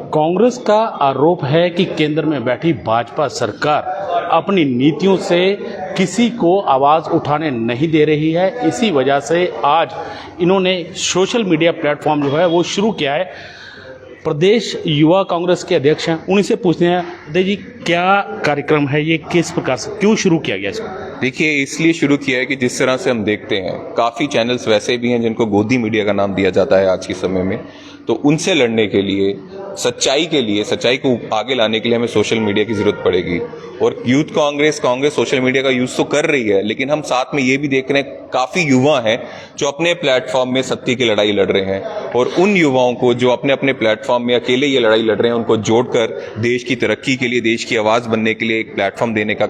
कांग्रेस का आरोप है कि केंद्र में बैठी भाजपा सरकार अपनी नीतियों से किसी को आवाज़ उठाने नहीं दे रही है। इसी वजह से आज इन्होंने सोशल मीडिया प्लेटफॉर्म जो है वो शुरू किया है। प्रदेश युवा कांग्रेस के अध्यक्ष हैं, उन्हीं से पूछते हैं अजय जी क्या कार्यक्रम है ये, किस प्रकार से क्यों शुरू किया गया इसको? देखिए, इसलिए शुरू किया है कि जिस तरह से हम देखते हैं काफ़ी चैनल्स वैसे भी हैं जिनको गोदी मीडिया का नाम दिया जाता है आज के समय में, तो उनसे लड़ने के लिए, सच्चाई को आगे लाने के लिए हमें सोशल मीडिया की जरूरत पड़ेगी। और यूथ कांग्रेस सोशल मीडिया का यूज तो कर रही है, लेकिन हम साथ में ये भी देख रहे हैं काफ़ी युवा हैं जो अपने प्लेटफॉर्म में सत्य की लड़ाई लड़ रहे हैं, और उन युवाओं को जो अपने अपने प्लेटफॉर्म में अकेले ये लड़ाई लड़ रहे हैं उनको जोड़कर देश की तरक्की के लिए, देश की आवाज़ बनने के लिए एक प्लेटफॉर्म देने का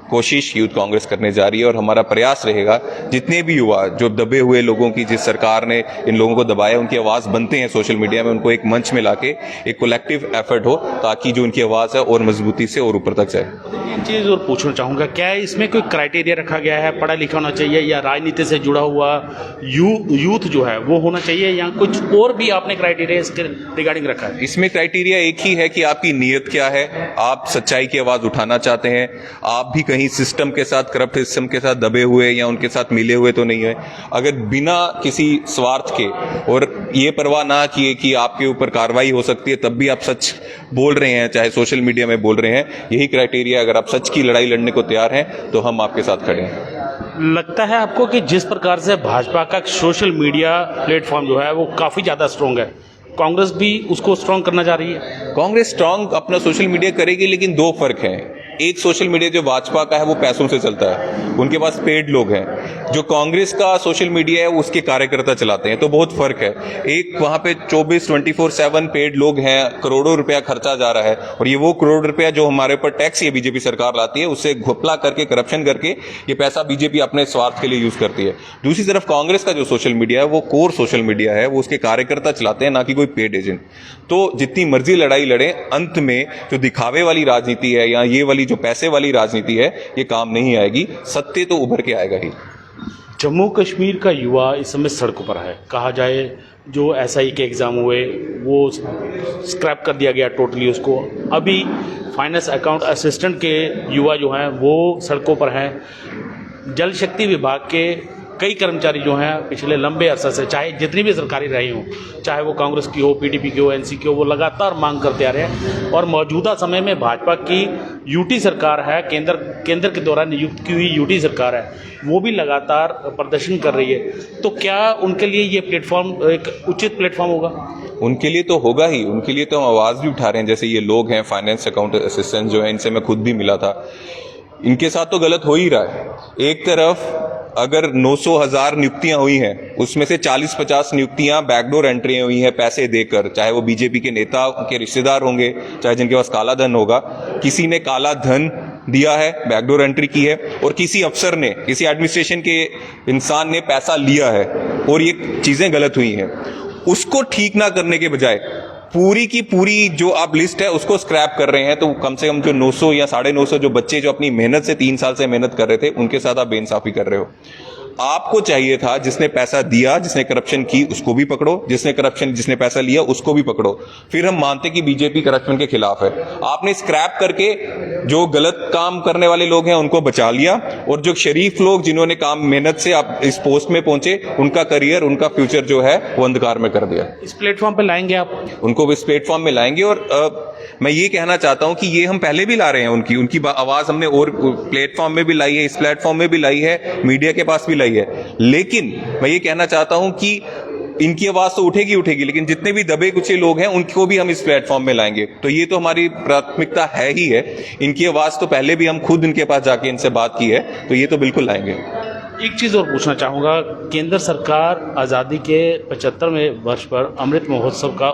कोशिश यूथ कांग्रेस करने जा रही है। और हमारा प्रयास रहेगा जितने भी युवा जो दबे हुए लोगों की, जिस सरकार ने इन लोगों को दबाया, उनकी आवाज़ बनते हैं सोशल मीडिया में, उनको एक मंच में लाके एक कलेक्टिव एफर्ट हो ताकि जो उनकी आवाज़ है और मजबूती से और ऊपर तक जाए। एक चीज़ और पूछना चाहूँगा, क्या इसमें कोई क्राइटेरिया रखा गया है, पढ़ा लिखा होना चाहिए या राजनीति से जुड़ा हुआ यूथ जो है वो होना चाहिए, या कुछ और भी आपने क्राइटेरिया इसके रिगार्डिंग रखा है? इसमें क्राइटेरिया एक ही है कि आपकी नीयत क्या है, आप सच्चाई की आवाज़ उठाना चाहते हैं, आप भी कहीं सिस्टम के साथ, करप्ट सिस्टम के साथ दबे हुए या उनके साथ मिले हुए तो नहीं है। अगर बिना किसी स्वार्थ के और ये परवाह ना किए कि आपके ऊपर कार्रवाई हो सकती है तब भी आप सच बोल रहे हैं, चाहे सोशल मीडिया में बोल रहे हैं, यही क्राइटेरिया, अगर आप सच की लड़ाई लड़ने को तैयार हैं तो हम आपके साथ खड़े हैं। लगता है आपको कि जिस प्रकार से भाजपा का सोशल मीडिया प्लेटफॉर्म जो है वो काफ़ी ज़्यादा स्ट्रॉन्ग है, कांग्रेस भी उसको स्ट्रॉन्ग करना चाह रही है? कांग्रेस स्ट्रांग अपना सोशल मीडिया करेगी, लेकिन दो फर्क हैं। एक सोशल मीडिया जो भाजपा का है वो पैसों से चलता है, उनके पास पेड लोग हैं। जो कांग्रेस का सोशल मीडिया है उसके कार्यकर्ता चलाते हैं, तो बहुत फर्क है। एक वहां पे 24/7 पेड लोग हैं, करोड़ों रुपया खर्चा जा रहा है, और ये वो करोड़ रुपया जो हमारे ऊपर टैक्स ये बीजेपी सरकार लाती है, उससे घपला करके, करप्शन करके ये पैसा बीजेपी अपने स्वार्थ के लिए यूज करती है। दूसरी तरफ कांग्रेस का जो सोशल मीडिया है वो कोर सोशल मीडिया है, वो उसके कार्यकर्ता चलाते हैं, ना कि कोई पेड एजेंट। तो जितनी मर्जी लड़ाई लड़े, अंत में जो दिखावे वाली राजनीति है या ये वाली जो पैसे वाली राजनीति है, ये काम नहीं आएगी। सत्य तो उभर के आएगा ही। जम्मू कश्मीर का युवा इस समय सड़कों पर है। कहा जाए जो एसआई के एग्ज़ाम हुए वो स्क्रैप कर दिया गया टोटली उसको। अभी फाइनेंस अकाउंट असिस्टेंट के युवा जो हैं वो सड़कों पर हैं। जल शक्ति विभाग के कई कर्मचारी जो हैं पिछले लंबे अरसे से, चाहे जितनी भी सरकारी रही हों, चाहे वो कांग्रेस की हो, पीडीपी की हो, एनसी की हो, वो लगातार मांग करते आ रहे हैं। और मौजूदा समय में भाजपा की यूटी सरकार है, केंद्र के द्वारा नियुक्त की हुई यूटी सरकार है, वो भी लगातार प्रदर्शन कर रही है। तो क्या उनके लिए ये प्लेटफॉर्म एक उचित प्लेटफॉर्म होगा? उनके लिए तो होगा ही, उनके लिए तो हम आवाज़ भी उठा रहे हैं। जैसे ये लोग हैं फाइनेंस अकाउंट असिस्टेंट जो है, इनसे मैं खुद भी मिला था, इनके साथ तो गलत हो ही रहा है। एक तरफ अगर 900,000 नियुक्तियां हुई हैं, उसमें से 40-50 नियुक्तियां बैकडोर एंट्री हुई हैं पैसे देकर, चाहे वो बीजेपी के नेता के रिश्तेदार होंगे, चाहे जिनके पास काला धन होगा। किसी ने काला धन दिया है, बैकडोर एंट्री की है, और किसी अफसर ने, किसी एडमिनिस्ट्रेशन के इंसान ने पैसा लिया है, और ये चीजें गलत हुई हैं। उसको ठीक ना करने के बजाय पूरी की पूरी जो आप लिस्ट है उसको स्क्रैप कर रहे हैं, तो कम से कम जो 900 या 950 जो बच्चे जो अपनी मेहनत से 3 साल से मेहनत कर रहे थे, उनके साथ आप बेइंसाफी कर रहे हो। आपको चाहिए था जिसने पैसा दिया, जिसने करप्शन की, उसको भी पकड़ो, जिसने पैसा लिया उसको भी पकड़ो, फिर हम मानते कि बीजेपी करप्शन के खिलाफ है। आपने स्क्रैप करके जो गलत काम करने वाले लोग हैं उनको बचा लिया, और जो शरीफ लोग जिन्होंने काम मेहनत से आप इस पोस्ट में पहुंचे, उनका करियर, उनका फ्यूचर जो है वो अंधकार में कर दिया। इस प्लेटफॉर्म पे लाएंगे आप उनको, इस प्लेटफॉर्म में लाएंगे। और मैं ये कहना चाहता हूं कि ये हम पहले भी ला रहे हैं, उनकी आवाज हमने और प्लेटफॉर्म में भी लाई है, इस प्लेटफॉर्म में भी लाई है, मीडिया के पास भी लाई है। लेकिन मैं ये कहना चाहता हूं कि इनकी आवाज तो उठेगी, लेकिन जितने भी दबे कुचे लोग हैं उनको भी हम इस प्लेटफॉर्म में लाएंगे। तो ये तो हमारी प्राथमिकता है ही है। इनकी आवाज तो पहले भी हम खुद इनके पास जाके इनसे बात की है, तो ये तो बिल्कुल लाएंगे। एक चीज़ और पूछना चाहूँगा, केंद्र सरकार आज़ादी के 75वें वर्ष पर अमृत महोत्सव का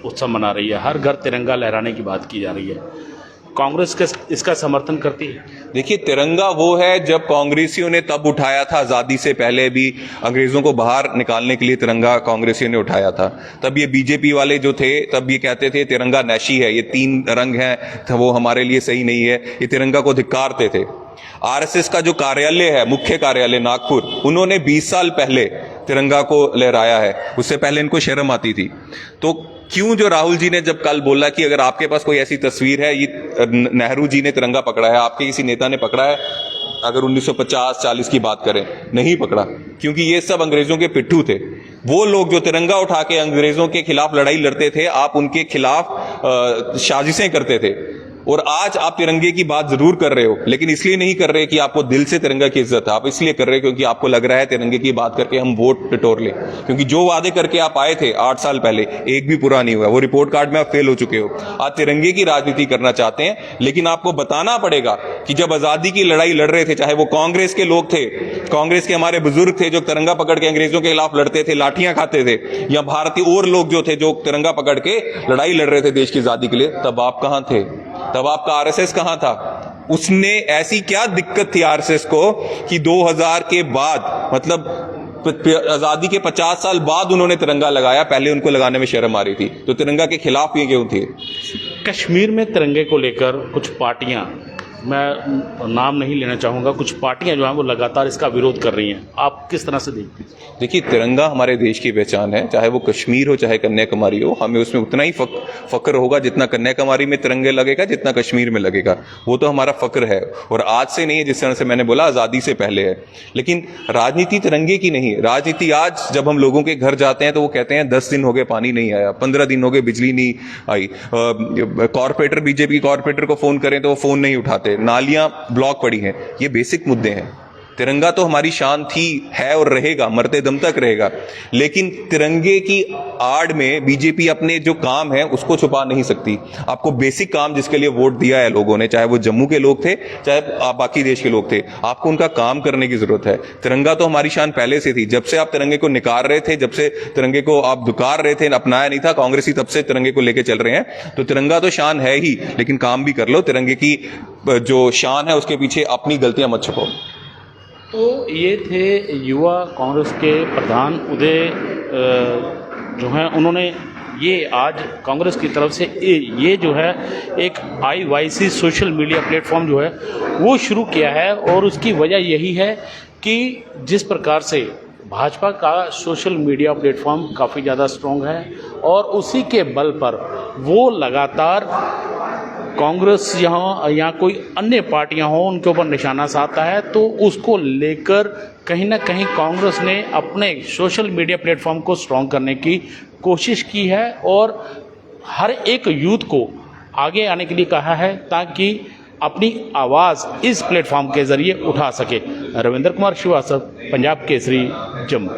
उत्सव मना रही है, हर घर तिरंगा लहराने की बात की जा रही है। कांग्रेस इसका समर्थन करती है? देखिए, तिरंगा वो है जब कांग्रेसियों ने तब उठाया था, आज़ादी से पहले भी अंग्रेज़ों को बाहर निकालने के लिए तिरंगा कांग्रेसियों ने उठाया था। तब ये बीजेपी वाले जो थे तब ये कहते थे तिरंगा नैशी है, ये 3 रंग हैं, तो वो हमारे लिए सही नहीं है, ये तिरंगा को धिक्कारते थे। आरएसएस का जो कार्यालय है, मुख्य कार्यालय नागपुर, उन्होंने 20 साल पहले तिरंगा को लहराया है, उससे पहले इनको शर्म आती थी। तो क्यों जो राहुल जी ने जब कल बोला कि अगर आपके पास कोई ऐसी तस्वीर है, ये नेहरू जी ने तिरंगा पकड़ा है, आपके किसी नेता ने पकड़ा है, अगर 1950-40 की बात करें, नहीं पकड़ा, क्योंकि ये सब अंग्रेजों के पिट्ठू थे। वो लोग जो तिरंगा उठा के अंग्रेजों के खिलाफ लड़ाई लड़ते थे, आप उनके खिलाफ साजिशें करते थे। और आज आप तिरंगे की बात जरूर कर रहे हो, लेकिन इसलिए नहीं कर रहे कि आपको दिल से तिरंगा की इज्जत है, आप इसलिए कर रहे हो क्योंकि आपको लग रहा है तिरंगे की बात करके हम वोट टिटोर लें। क्योंकि जो वादे करके आप आए थे 8 साल पहले, एक भी पूरा नहीं हुआ, वो रिपोर्ट कार्ड में आप फेल हो चुके हो। आज तिरंगे की राजनीति करना चाहते हैं, लेकिन आपको बताना पड़ेगा कि जब आजादी की लड़ाई लड़ रहे थे, चाहे वो कांग्रेस के लोग थे, कांग्रेस के हमारे बुजुर्ग थे जो तिरंगा पकड़ के अंग्रेजों के खिलाफ लड़ते थे, लाठियां खाते थे, या भारतीय और लोग जो थे जो तिरंगा पकड़ के लड़ाई लड़ रहे थे देश की आजादी के लिए, तब आप कहां थे? तब आपका आरएसएस कहां था? उसने ऐसी क्या दिक्कत थी आरएसएस को कि 2000 के बाद, मतलब आजादी के 50 साल बाद उन्होंने तिरंगा लगाया, पहले उनको लगाने में शर्म आ रही थी। तो तिरंगा के खिलाफ ये क्यों थे? कश्मीर में तिरंगे को लेकर कुछ पार्टियां, मैं नाम नहीं लेना चाहूँगा, कुछ पार्टियां जो हैं वो लगातार इसका विरोध कर रही हैं, आप किस तरह से देखते हैं? देखिए, तिरंगा हमारे देश की पहचान है, चाहे वो कश्मीर हो चाहे कन्याकुमारी हो, हमें उसमें उतना ही फक्र होगा जितना कन्याकुमारी में तिरंगे लगेगा, जितना कश्मीर में लगेगा। वो तो हमारा फक्र है, और आज से नहीं है, जिस तरह से मैंने बोला आज़ादी से पहले है। लेकिन राजनीति तिरंगे की नहीं, राजनीति आज जब हम लोगों के घर जाते हैं तो वो कहते हैं 10 दिन हो गए पानी नहीं आया, 15 दिन हो गए बिजली नहीं आई, कॉर्पोरेटर, बीजेपी कॉर्पोरेटर को फोन करें तो वो फोन नहीं उठाते, नालियां ब्लॉक पड़ी हैं। ये बेसिक मुद्दे हैं। तिरंगा तो हमारी शान थी, है और रहेगा, मरते दम तक रहेगा। लेकिन तिरंगे की आड़ में बीजेपी अपने जो काम है उसको छुपा नहीं सकती। आपको बेसिक काम जिसके लिए वोट दिया है लोगों ने, चाहे वो जम्मू के लोग थे चाहे बाकी देश के लोग थे, आपको उनका काम करने की जरूरत है। तिरंगा तो हमारी शान पहले से थी, जब से आप तिरंगे को निकाल रहे थे, जब से तिरंगे को आप दुकार रहे थे, अपनाया नहीं था कांग्रेस ही, तब से तिरंगे को लेके चल रहे हैं। तो तिरंगा तो शान है ही, लेकिन काम भी कर लो। तिरंगे की जो शान है उसके पीछे अपनी गलतियां मत छुपाओ। तो ये थे युवा कांग्रेस के प्रधान उदय जो हैं, उन्होंने ये आज कांग्रेस की तरफ से ये जो है एक IYC सोशल मीडिया प्लेटफॉर्म जो है वो शुरू किया है। और उसकी वजह यही है कि जिस प्रकार से भाजपा का सोशल मीडिया प्लेटफॉर्म काफ़ी ज़्यादा स्ट्रॉन्ग है, और उसी के बल पर वो लगातार कांग्रेस या कोई अन्य पार्टियां हों उनके ऊपर निशाना साधता है। तो उसको लेकर कहीं ना कहीं कांग्रेस ने अपने सोशल मीडिया प्लेटफॉर्म को स्ट्रॉन्ग करने की कोशिश की है, और हर एक यूथ को आगे आने के लिए कहा है ताकि अपनी आवाज़ इस प्लेटफॉर्म के ज़रिए उठा सके। रविंद्र कुमार श्रीवास्तव, पंजाब केसरी, जम्मू।